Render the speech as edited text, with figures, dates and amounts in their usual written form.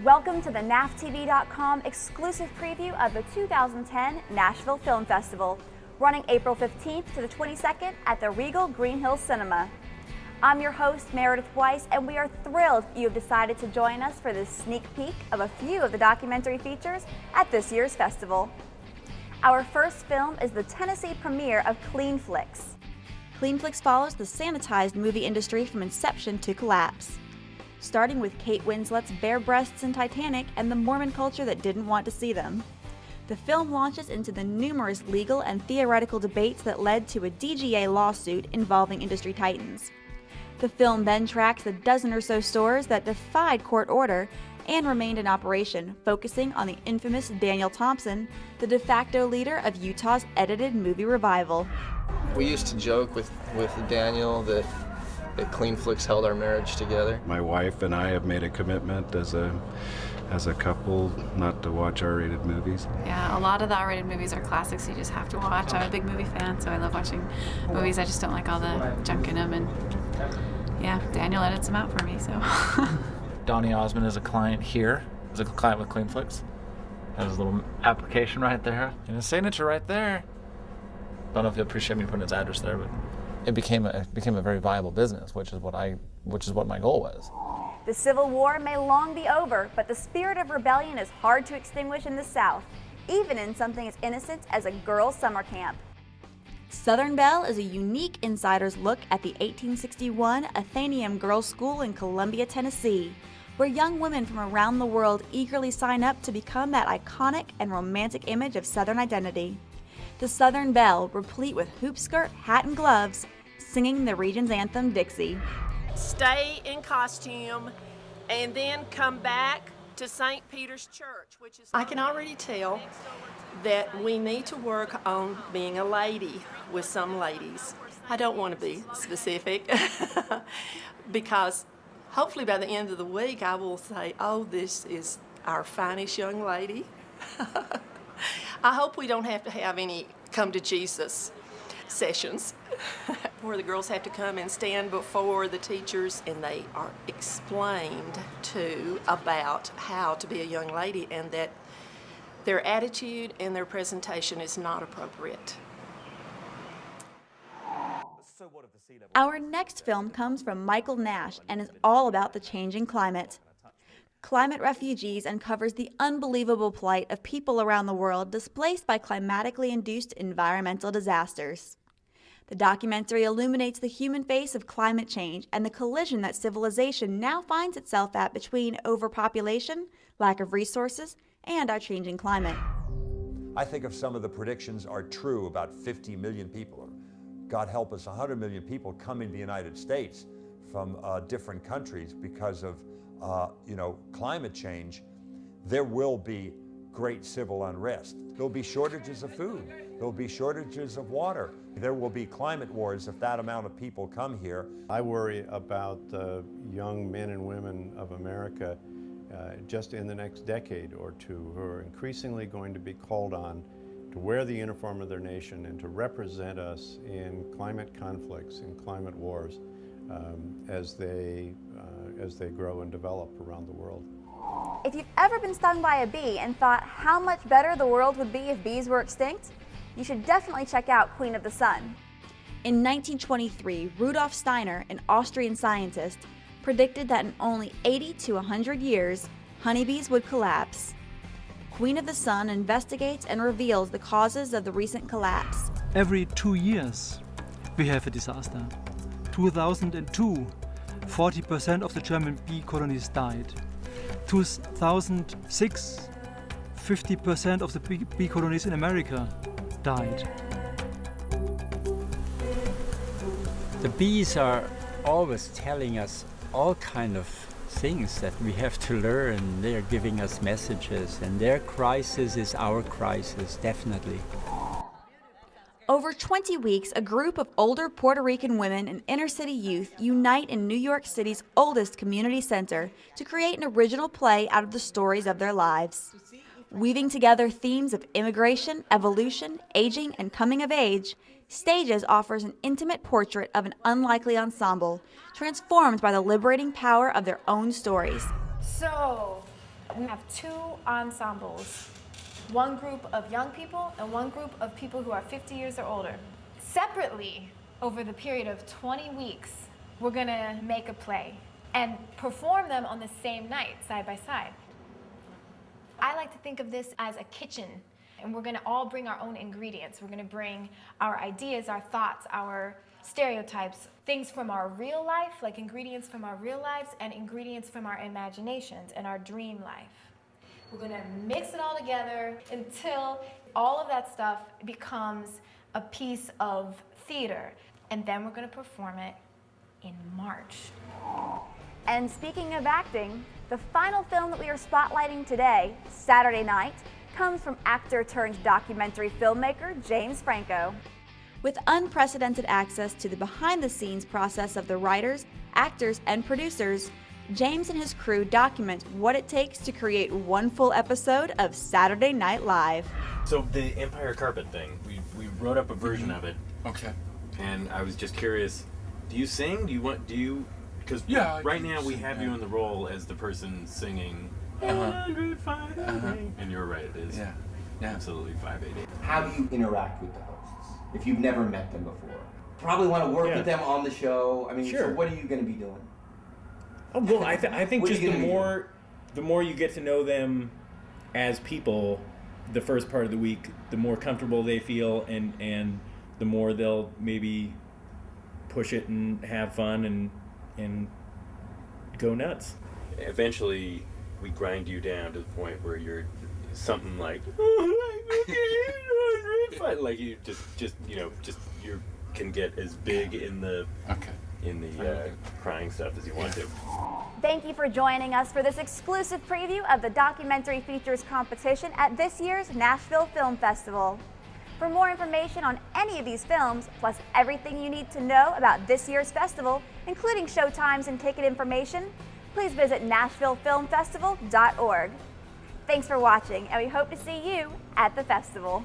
Welcome to the NaFF10 exclusive preview of the 2010 Nashville Film Festival, running April 15th to the 22nd at the Regal Green Hills Cinema. I'm your host, Meredith Weiss, and we are thrilled you have decided to join us for this sneak peek of a few of the documentary features at this year's festival. Our first film is the Tennessee premiere of Clean Flicks. Clean Flicks follows the sanitized movie industry from inception to collapse, starting with Kate Winslet's bare breasts in Titanic and the Mormon culture that didn't want to see them. The film launches into the numerous legal and theoretical debates that led to a DGA lawsuit involving industry titans. The film then tracks the dozen or so stores that defied court order and remained in operation, focusing on the infamous Daniel Thompson, the de facto leader of Utah's edited movie revival. We used to joke with Daniel that Clean Flicks held our marriage together. My wife and I have made a commitment as a couple not to watch R-rated movies. Yeah, a lot of the R-rated movies are classics you just have to watch. I'm a big movie fan, so I love watching movies. I just don't like all the junk in them, and yeah, Daniel edits them out for me, so. Donnie Osmond is a client here. Is a client with Clean Flicks. Has his little application right there and his signature right there. Don't know if he'll appreciate me putting his address there, but it became a very viable business, which is what my goal was. The Civil War may long be over, but the spirit of rebellion is hard to extinguish in the South, even in something as innocent as a girls' summer camp. Southern Belle is a unique insider's look at the 1861 Athenaeum Girls' School in Columbia, Tennessee, where young women from around the world eagerly sign up to become that iconic and romantic image of Southern identity. The Southern Belle, replete with hoop skirt, hat, and gloves, singing the region's anthem, Dixie. Stay in costume and then come back to St. Peter's Church, which is... I can already tell that we need to work on being a lady with some ladies. I don't want to be specific because hopefully by the end of the week I will say, oh, this is our finest young lady. I hope we don't have to have any come to Jesus sessions where the girls have to come and stand before the teachers and they are explained to about how to be a young lady and that their attitude and their presentation is not appropriate. Our next film comes from Michael Nash and is all about the changing climate. Climate Refugees uncovers the unbelievable plight of people around the world displaced by climatically induced environmental disasters. The documentary illuminates the human face of climate change and the collision that civilization now finds itself at between overpopulation, lack of resources, and our changing climate. I think if some of the predictions are true about 50 million people, or God help us, 100 million people coming to the United States from different countries because of climate change, there will be great civil unrest. There'll be shortages of food. There'll be shortages of water. There will be climate wars if that amount of people come here. I worry about the young men and women of America just in the next decade or two who are increasingly going to be called on to wear the uniform of their nation and to represent us in climate conflicts, in climate wars, as they grow and develop around the world. If you've ever been stung by a bee and thought how much better the world would be if bees were extinct, you should definitely check out Queen of the Sun. In 1923, Rudolf Steiner, an Austrian scientist, predicted that in only 80 to 100 years, honeybees would collapse. Queen of the Sun investigates and reveals the causes of the recent collapse. Every 2 years, we have a disaster. 2002, 40% of the German bee colonies died. 2006, 50% of the bee colonies in America died. The bees are always telling us all kind of things that we have to learn. They're giving us messages, and their crisis is our crisis, definitely. Over 20 weeks, a group of older Puerto Rican women and inner-city youth unite in New York City's oldest community center to create an original play out of the stories of their lives. Weaving together themes of immigration, evolution, aging, and coming of age, Stages offers an intimate portrait of an unlikely ensemble, transformed by the liberating power of their own stories. So, We have two ensembles, one group of young people and one group of people who are 50 years or older. Separately, over the period of 20 weeks, we're gonna make a play and perform them on the same night, side by side. I like to think of this as a kitchen, and we're gonna all bring our own ingredients. We're gonna bring our ideas, our thoughts, our stereotypes, things from our real life, like ingredients from our real lives, and ingredients from our imaginations and our dream life. We're gonna mix it all together until all of that stuff becomes a piece of theater, and then we're gonna perform it in March. And speaking of acting, the final film that we are spotlighting today, Saturday Night, comes from actor turned documentary filmmaker James Franco. With unprecedented access to the behind-the-scenes process of the writers, actors, and producers, James and his crew document what it takes to create one full episode of Saturday Night Live. So the Empire Carpet thing, we wrote up a version of it. Okay. And I was just curious, do you sing? Because right now we have you in the role as the person singing 105, and you're right, it is absolutely 588. How do you interact with the hosts if you've never met them before? Probably want to work with them on the show. I mean, so what are you going to be doing? Oh, well, I think just the more you get to know them as people, the first part of the week, the more comfortable they feel, and the more they'll maybe push it and have fun and go nuts. Eventually, we grind you down to the point where you're something like, like you just you can get as big in the crying stuff as you want to. Thank you for joining us for this exclusive preview of the Documentary Features competition at this year's Nashville Film Festival. For more information on any of these films, plus everything you need to know about this year's festival, including showtimes and ticket information, please visit NashvilleFilmFestival.org. Thanks for watching, and we hope to see you at the festival.